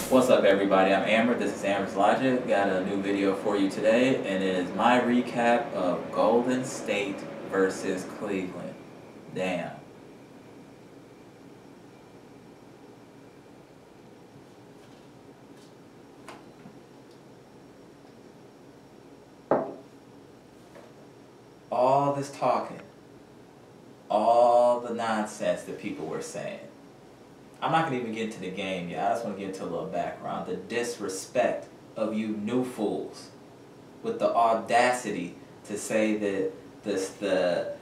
What's up, everybody? I'm Amara. This is Amara's Logic. Got a new video for you today, and it is my recap of Golden State versus Cleveland. Damn. All this talking, all the nonsense that people were saying. I'm not going to even get into the game yet. I just want to get into a little background. The disrespect of you new fools with the audacity to say that the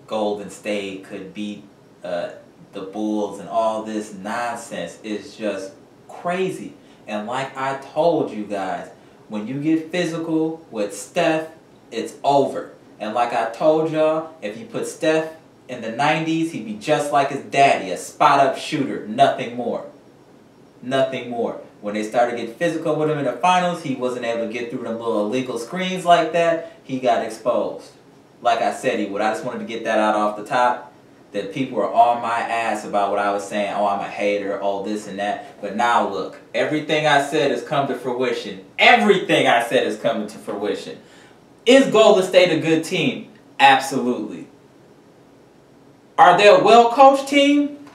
Golden State could beat the Bulls and all this nonsense is just crazy. And like I told you guys, when you get physical with Steph, it's over. And like I told y'all, if you put Steph in the 90s, he'd be just like his daddy, a spot-up shooter, nothing more. Nothing more. When they started getting physical with him in the finals, he wasn't able to get through them little illegal screens like that. He got exposed. Like I said he would. I just wanted to get that out off the top, that people were on my ass about what I was saying. Oh, I'm a hater, all this and that. But now look, everything I said has come to fruition. Everything I said is coming to fruition. Is Golden State a good team? Absolutely. Are they a well-coached team?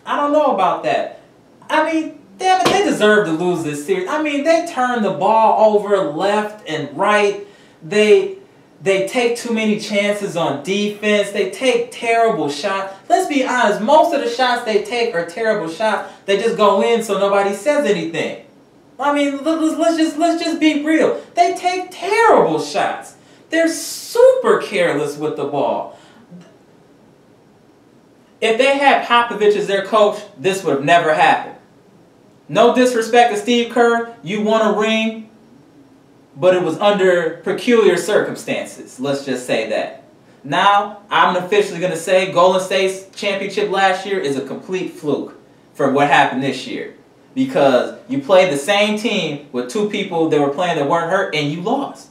I don't know about that. I mean, damn it, they deserve to lose this series. I mean, they turn the ball over left and right. They take too many chances on defense. They take terrible shots. Let's be honest, most of the shots they take are terrible shots. They just go in so nobody says anything. I mean, let's just be real. They take terrible shots. They're super careless with the ball. If they had Popovich as their coach, this would have never happened. No disrespect to Steve Kerr, you won a ring, but it was under peculiar circumstances. Let's just say that. Now, I'm officially going to say Golden State's championship last year is a complete fluke for what happened this year. Because you played the same team with two people that were playing that weren't hurt, and you lost.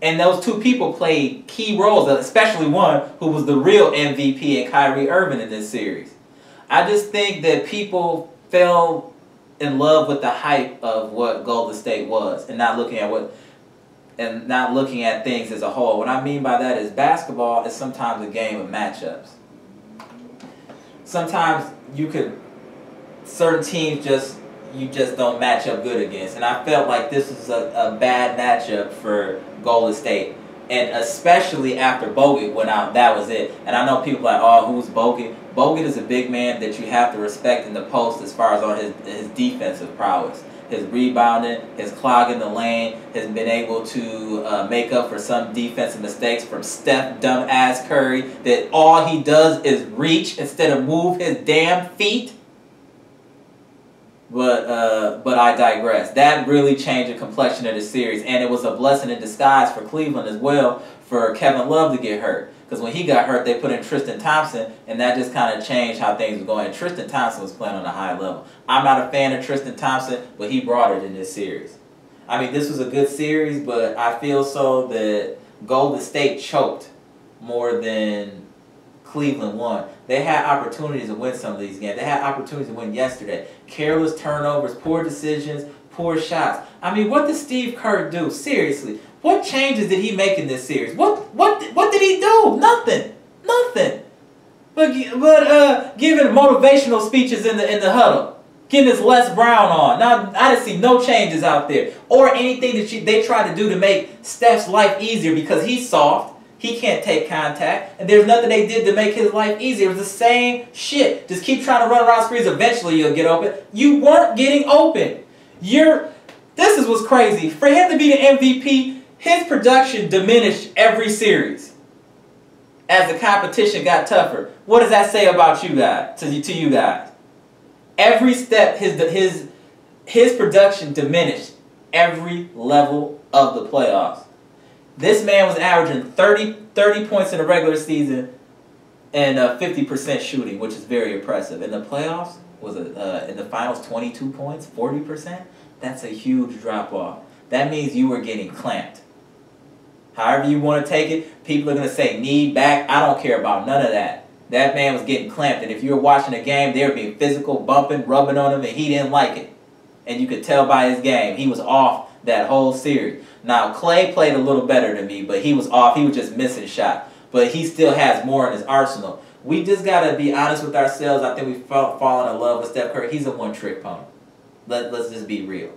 And those two people played key roles, especially one who was the real MVP in Kyrie Irving in this series. I just think that people fell in love with the hype of what Golden State was and not looking at things as a whole. What I mean by that is basketball is sometimes a game of matchups. Sometimes certain teams you just don't match up good against. And I felt like this was a bad matchup for Golden State. And especially after Bogut went out, that was it. And I know people are like, oh, who's Bogut? Bogut is a big man that you have to respect in the post as far as on his defensive prowess. His rebounding, his clogging the lane, has been able to make up for some defensive mistakes from Steph dumb-ass Curry, that all he does is reach instead of move his damn feet. But I digress. That really changed the complexion of the series, and it was a blessing in disguise for Cleveland as well for Kevin Love to get hurt. Because when he got hurt, they put in Tristan Thompson, and that just kind of changed how things were going. And Tristan Thompson was playing on a high level. I'm not a fan of Tristan Thompson, but he brought it in this series. I mean, this was a good series, but I feel so that Golden State choked more than Cleveland won. They had opportunities to win some of these games. They had opportunities to win yesterday. Careless turnovers, poor decisions, poor shots. I mean, what did Steve Kerr do? Seriously, what changes did he make in this series? What did he do? Nothing. Nothing. But giving motivational speeches in the huddle, getting his Les Brown on. Now I didn't see no changes out there or anything that they tried to do to make Steph's life easier because he's soft. He can't take contact, and there's nothing they did to make his life easier. It was the same shit. Just keep trying to run around screens. Eventually, you'll get open. You weren't getting open. This is what's crazy. For him to be the MVP, his production diminished every series as the competition got tougher. What does that say about you guys? To you guys, every step his production diminished every level of the playoffs. This man was averaging 30 points in the regular season and 50% shooting, which is very impressive. In the playoffs, in the finals, 22 points, 40%. That's a huge drop-off. That means you were getting clamped. However you want to take it, people are going to say knee, back. I don't care about none of that. That man was getting clamped, and if you were watching a game, they were being physical, bumping, rubbing on him, and he didn't like it. And you could tell by his game. He was off that whole series. Now, Clay played a little better than me, but he was off. He was just missing a shot. But he still has more in his arsenal. We just got to be honest with ourselves. I think we've fallen in love with Steph Curry. He's a one-trick pony. Let's just be real.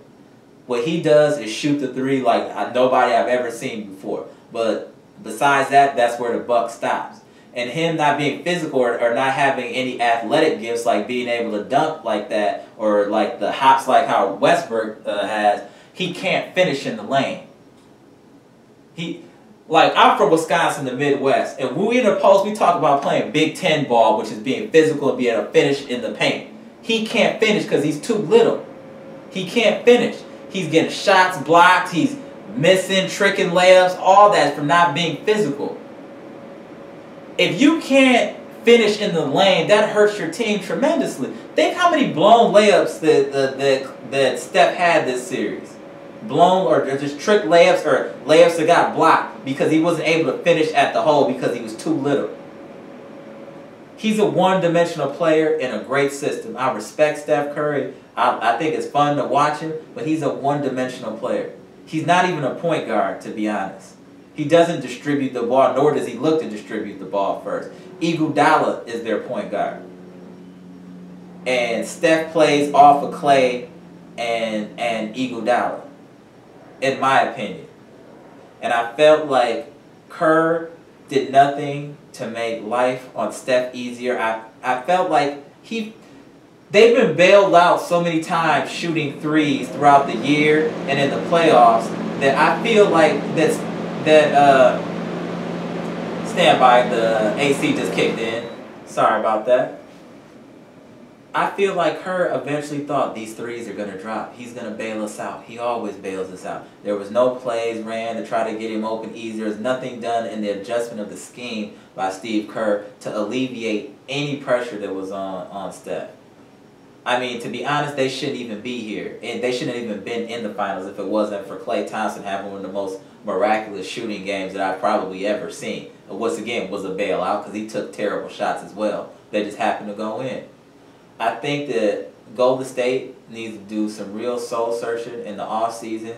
What he does is shoot the three like nobody I've ever seen before. But besides that, that's where the buck stops. And him not being physical or not having any athletic gifts like being able to dunk like that or like the hops like how Westbrook has, he can't finish in the lane. I'm from Wisconsin, the Midwest, and when we in the post, we talk about playing Big Ten ball, which is being physical and being able to finish in the paint. He can't finish because he's too little. He can't finish. He's getting shots blocked. He's missing, tricking layups, all that from not being physical. If you can't finish in the lane, that hurts your team tremendously. Think how many blown layups that Steph had this series. Blown or just trick layups or layups that got blocked because he wasn't able to finish at the hole because he was too little. He's a one-dimensional player in a great system. I respect Steph Curry. I think it's fun to watch him, but he's a one-dimensional player. He's not even a point guard, to be honest. He doesn't distribute the ball, nor does he look to distribute the ball first. Iguodala is their point guard. And Steph plays off of Clay and Iguodala, in my opinion. And I felt like Kerr did nothing to make life on Steph easier. I felt like they've been bailed out so many times shooting threes throughout the year and in the playoffs that I feel like stand by, the AC just kicked in. Sorry about that. I feel like Kerr eventually thought these threes are going to drop. He's going to bail us out. He always bails us out. There was no plays ran to try to get him open easier. There's nothing done in the adjustment of the scheme by Steve Kerr to alleviate any pressure that was on Steph. I mean, to be honest, they shouldn't even be here. And they shouldn't have even been in the finals if it wasn't for Klay Thompson having one of the most miraculous shooting games that I've probably ever seen. Once again, was a bailout because he took terrible shots as well. They just happened to go in. I think that Golden State needs to do some real soul searching in the offseason.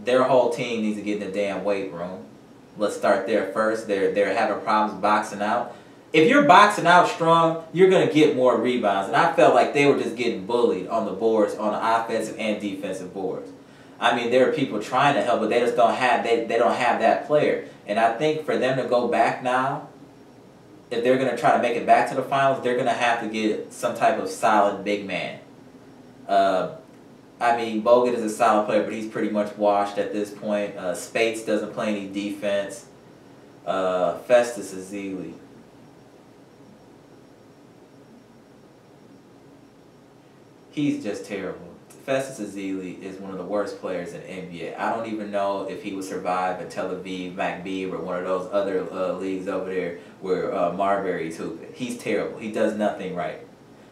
Their whole team needs to get in the damn weight room. Let's start there first. They're having problems boxing out. If you're boxing out strong, you're going to get more rebounds. And I felt like they were just getting bullied on the boards, on the offensive and defensive boards. I mean, there are people trying to help, but they just don't have they don't have that player. And I think for them to go back now, if they're going to try to make it back to the finals, they're going to have to get some type of solid big man. I mean, Bogut is a solid player, but he's pretty much washed at this point. Spates doesn't play any defense. Festus Ezeli. He's just terrible. Festus Ezeli is one of the worst players in the NBA. I don't even know if he would survive at Tel Aviv, McBeeb, or one of those other leagues over there where Marbury's hooping. He's terrible. He does nothing right.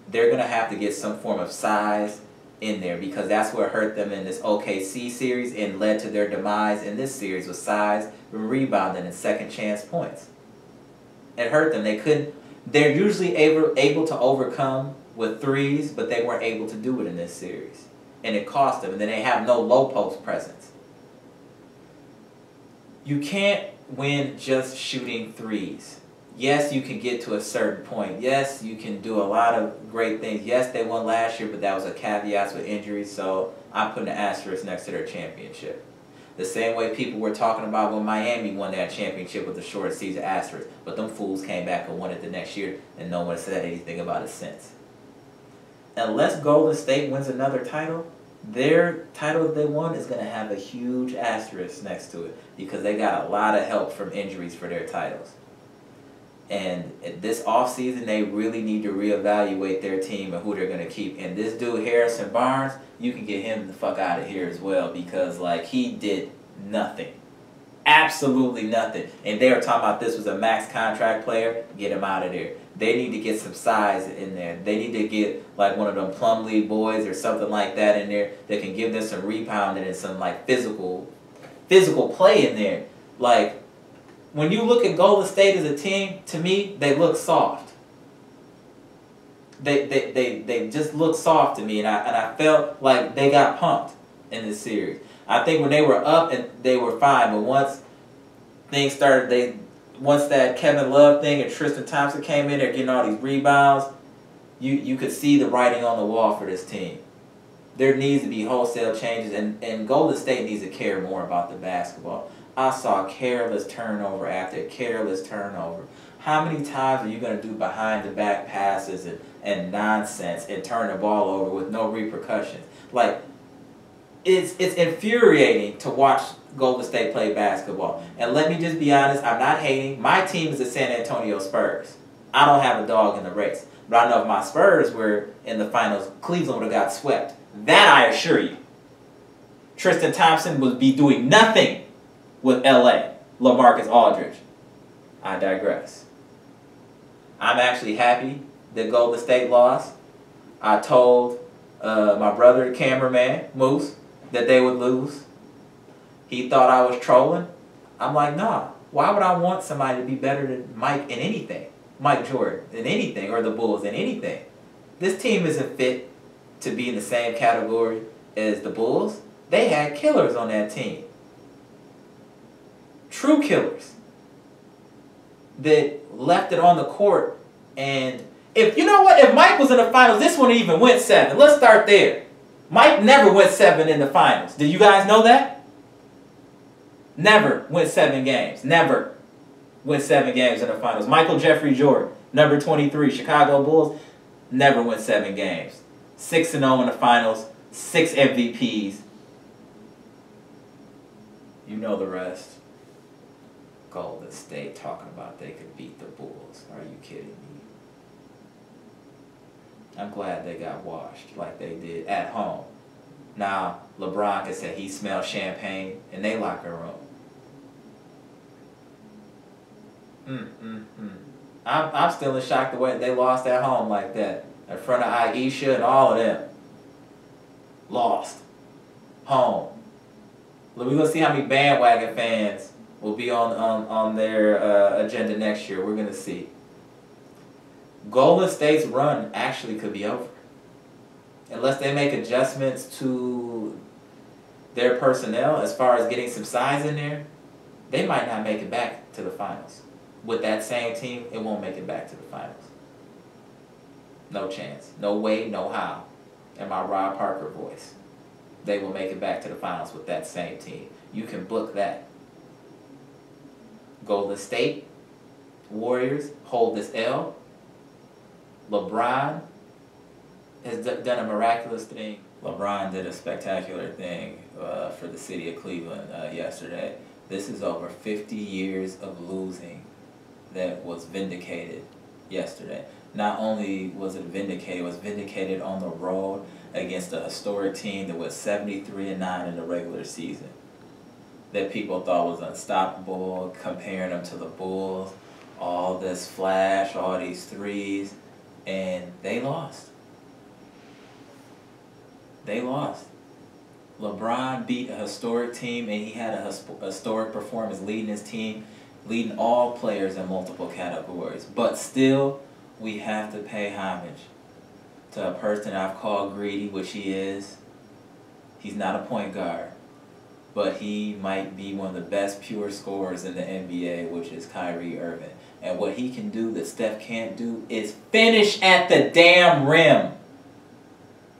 They're going to have to get some form of size in there because that's what hurt them in this OKC series and led to their demise in this series with size, rebounding, and second chance points. It hurt them. They're usually able to overcome with threes, but they weren't able to do it in this series. And it cost them. And then they have no low post presence. You can't win just shooting threes. Yes, you can get to a certain point. Yes, you can do a lot of great things. Yes, they won last year, but that was a caveat with injuries, so I'm putting an asterisk next to their championship. The same way people were talking about when Miami won that championship with the short season asterisk, but them fools came back and won it the next year, and no one said anything about it since. Unless Golden State wins another title, their title that they won is going to have a huge asterisk next to it because they got a lot of help from injuries for their titles. And this offseason, they really need to reevaluate their team and who they're going to keep. And this dude, Harrison Barnes, you can get him the fuck out of here as well because, like, he did nothing. Absolutely nothing. And they were talking about this was a max contract player. Get him out of there. They need to get some size in there. They need to get like one of them Plumlee boys or something like that in there that can give them some rebounding and some like physical play in there. Like when you look at Golden State as a team, to me, they look soft. They just look soft to me, and I felt like they got pumped in this series. I think when they were up and they were fine, but once things started, once that Kevin Love thing and Tristan Thompson came in, they're getting all these rebounds. You could see the writing on the wall for this team. There needs to be wholesale changes, and Golden State needs to care more about the basketball. I saw careless turnover after careless turnover. How many times are you going to do behind-the-back passes and nonsense and turn the ball over with no repercussions? Like, it's infuriating to watch Golden State play basketball. And let me just be honest, I'm not hating. My team is the San Antonio Spurs. I don't have a dog in the race. But I know if my Spurs were in the finals, Cleveland would have got swept. That I assure you. Tristan Thompson would be doing nothing with LA. LaMarcus Aldridge. I digress. I'm actually happy that Golden State lost. I told my brother, the cameraman, Moose, that they would lose. He thought I was trolling. I'm like, nah. Why would I want somebody to be better than Mike in anything? Mike Jordan in anything, or the Bulls in anything. This team isn't fit to be in the same category as the Bulls. They had killers on that team. True killers. That left it on the court. And if you know what, if Mike was in the finals, this one even went 7. Let's start there. Mike never went 7 in the finals. Did you guys know that? Never went 7 games. Never went 7 games in the finals. Michael Jeffrey Jordan, number 23, Chicago Bulls, never went 7 games. 6-0 in the finals, 6 MVPs. You know the rest. Golden State talking about they could beat the Bulls. Are you kidding me? I'm glad they got washed like they did at home. Now, LeBron can say he smelled champagne in their locker room. I'm still in shock the way they lost at home like that. In front of Aisha and all of them. Lost. Home. We're going to see how many bandwagon fans will be on their agenda next year. We're going to see. Golden State's run actually could be over. Unless they make adjustments to their personnel as far as getting some size in there, they might not make it back to the finals. With that same team, it won't make it back to the finals. No chance. No way, no how. In my Rob Parker voice. They will make it back to the finals with that same team. You can book that. Golden State Warriors hold this L. LeBron has done a miraculous thing. LeBron did a spectacular thing for the city of Cleveland yesterday. This is over 50 years of losing that was vindicated yesterday. Not only was it vindicated, it was vindicated on the road against a historic team that was 73-9 in the regular season. That people thought was unstoppable, comparing them to the Bulls, all this flash, all these threes, and they lost. They lost. LeBron beat a historic team, and he had a historic performance leading his team, leading all players in multiple categories. But still, we have to pay homage to a person I've called greedy, which he is. He's not a point guard, but he might be one of the best pure scorers in the NBA, which is Kyrie Irving. And what he can do that Steph can't do is finish at the damn rim.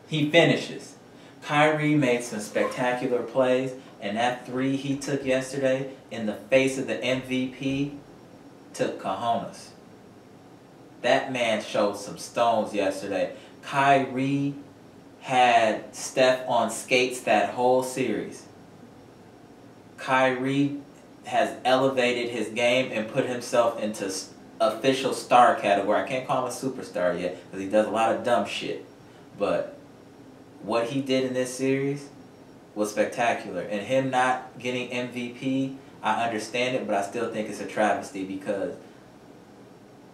He finishes. Kyrie made some spectacular plays, and that 3 he took yesterday in the face of the MVP took cojones. That man showed some stones yesterday. Kyrie had Steph on skates that whole series. Kyrie has elevated his game and put himself into official star category. I can't call him a superstar yet because he does a lot of dumb shit. But what he did in this series was spectacular. And him not getting MVP, I understand it, but I still think it's a travesty because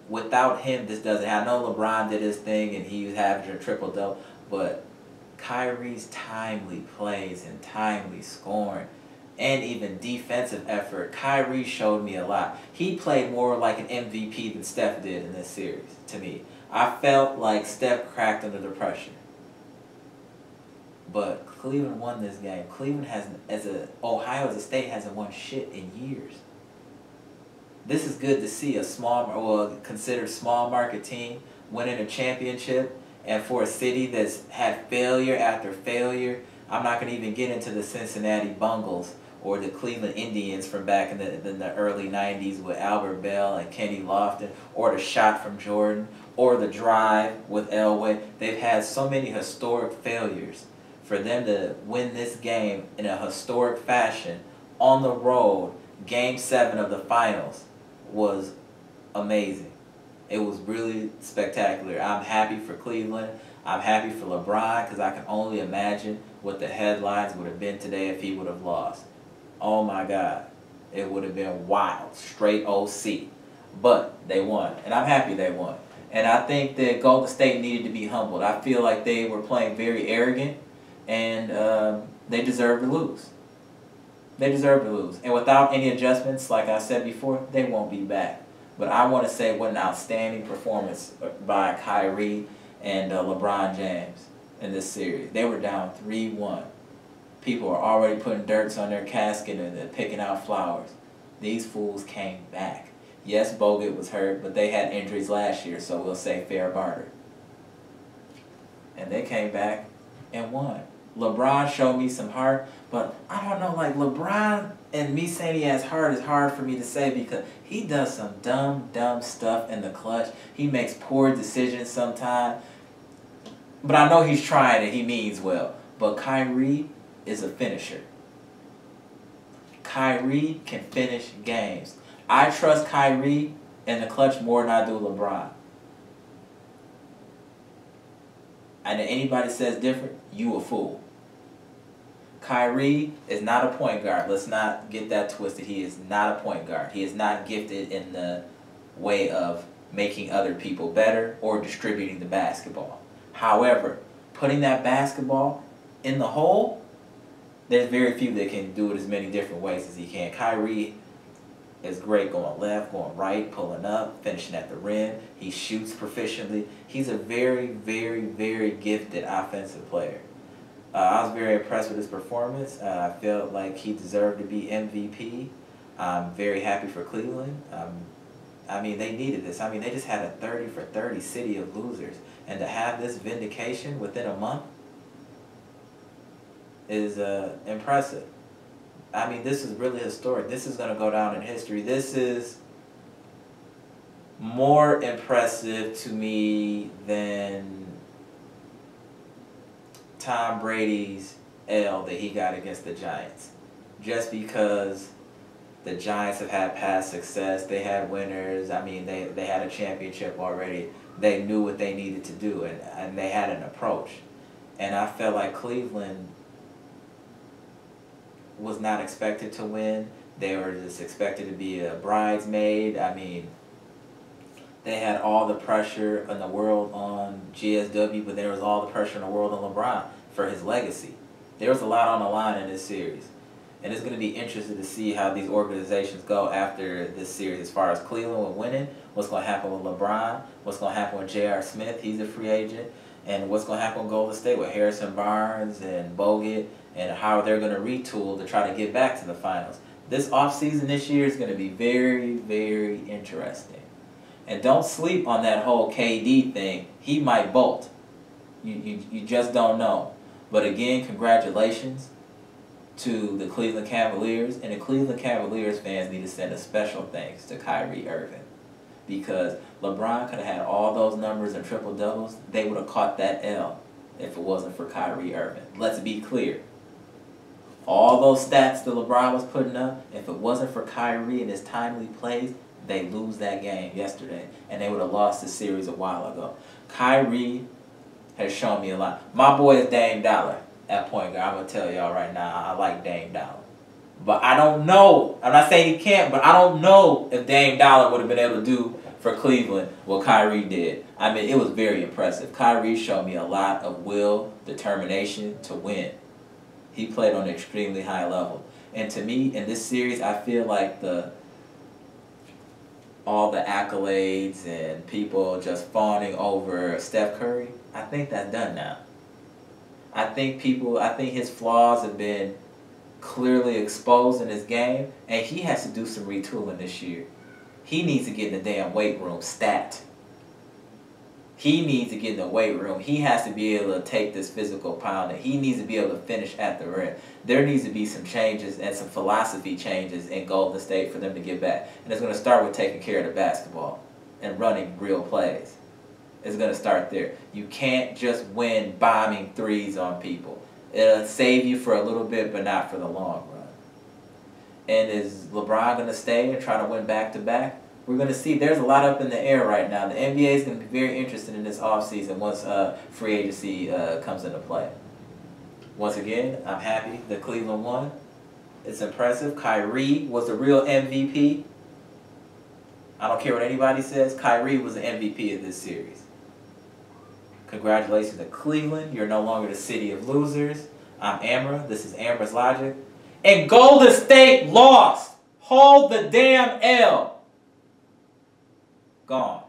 without him, this doesn't happen. I know LeBron did his thing and he was averaging a triple-double, but Kyrie's timely plays and timely scoring and even defensive effort, Kyrie showed me a lot. He played more like an MVP than Steph did in this series, to me. I felt like Steph cracked under the pressure. But Cleveland won this game. Cleveland Ohio as a state hasn't won shit in years. This is good to see a considered small market team winning a championship, and for a city that's had failure after failure. I'm not going to even get into the Cincinnati Bungles or the Cleveland Indians from back in the early 90s with Albert Bell and Kenny Lofton, or the shot from Jordan, or the drive with Elway. They've had so many historic failures. For them to win this game in a historic fashion on the road, Game 7 of the finals, was amazing. It was really spectacular. I'm happy for Cleveland. I'm happy for LeBron, because I can only imagine what the headlines would have been today if he would have lost. Oh my God. It would have been wild. Straight OC. But they won. And I'm happy they won. And I think that Golden State needed to be humbled. I feel like they were playing very arrogant, and they deserve to lose. They deserve to lose. And without any adjustments, like I said before, they won't be back. But I want to say what an outstanding performance by Kyrie and LeBron James in this series. They were down 3-1. People are already putting dirts on their casket and they're picking out flowers. These fools came back. Yes, Bogut was hurt, but they had injuries last year, so we'll say fair barter. And they came back and won. LeBron showed me some heart, but I don't know, like LeBron, and me saying he has heart is hard for me to say, because he does some dumb stuff in the clutch. He makes poor decisions sometimes. But I know he's trying and he means well. But Kyrie is a finisher. Kyrie can finish games. I trust Kyrie in the clutch more than I do LeBron. And if anybody says different, you a fool. Kyrie is not a point guard. Let's not get that twisted. He is not a point guard. He is not gifted in the way of making other people better or distributing the basketball. However, putting that basketball in the hole, there's very few that can do it as many different ways as he can. Kyrie is great going left, going right, pulling up, finishing at the rim. He shoots proficiently. He's a very, very, very gifted offensive player. I was very impressed with his performance. I felt like he deserved to be MVP. I'm very happy for Cleveland. I mean, they needed this. I mean, they just had a 30 for 30 city of losers. And to have this vindication within a month is impressive. I mean, this is really historic. This is going to go down in history. This is more impressive to me than Tom Brady's L that he got against the Giants. Just because the Giants have had past success. They had winners. I mean, they had a championship already. They knew what they needed to do, and they had an approach. And I felt like Cleveland was not expected to win. They were just expected to be a bridesmaid. I mean, they had all the pressure in the world on GSW, but there was all the pressure in the world on LeBron for his legacy. There was a lot on the line in this series. And it's going to be interesting to see how these organizations go after this series as far as Cleveland with winning, what's going to happen with LeBron, what's going to happen with J.R. Smith, he's a free agent, and what's going to happen with Golden State with Harrison Barnes and Bogut, and how they're going to retool to try to get back to the finals. This offseason this year is going to be very, very interesting. And don't sleep on that whole KD thing. He might bolt. You just don't know. But again, congratulations to the Cleveland Cavaliers. And the Cleveland Cavaliers fans need to send a special thanks to Kyrie Irving. Because LeBron could have had all those numbers and triple-doubles. They would have caught that L if it wasn't for Kyrie Irving. Let's be clear. All those stats that LeBron was putting up, if it wasn't for Kyrie and his timely plays, they lose that game yesterday. And they would have lost the series a while ago. Kyrie has shown me a lot. My boy is Dame Dollar at point guard. I'm going to tell y'all right now, I like Dame Dollar. But I don't know. I'm not saying he can't, but I don't know if Dame Dollar would have been able to do for Cleveland what Kyrie did. I mean, it was very impressive. Kyrie showed me a lot of will, determination to win. He played on an extremely high level. And to me, in this series, I feel like all the accolades and people just fawning over Steph Curry, I think that's done now. I think his flaws have been clearly exposed in his game, and he has to do some retooling this year. He needs to get in the damn weight room stat. He needs to get in the weight room. He has to be able to take this physical pounding. He needs to be able to finish at the rim. There needs to be some changes and some philosophy changes in Golden State for them to get back. And it's going to start with taking care of the basketball and running real plays. It's going to start there. You can't just win bombing threes on people. It'll save you for a little bit, but not for the long run. And is LeBron going to stay and try to win back-to-back? We're going to see. There's a lot up in the air right now. The NBA is going to be very interested in this offseason once free agency comes into play. Once again, I'm happy that Cleveland won. It's impressive. Kyrie was the real MVP. I don't care what anybody says. Kyrie was the MVP of this series. Congratulations to Cleveland. You're no longer the city of losers. I'm Amara. This is Amara's Logic. And Golden State lost. Hold the damn L. Gone.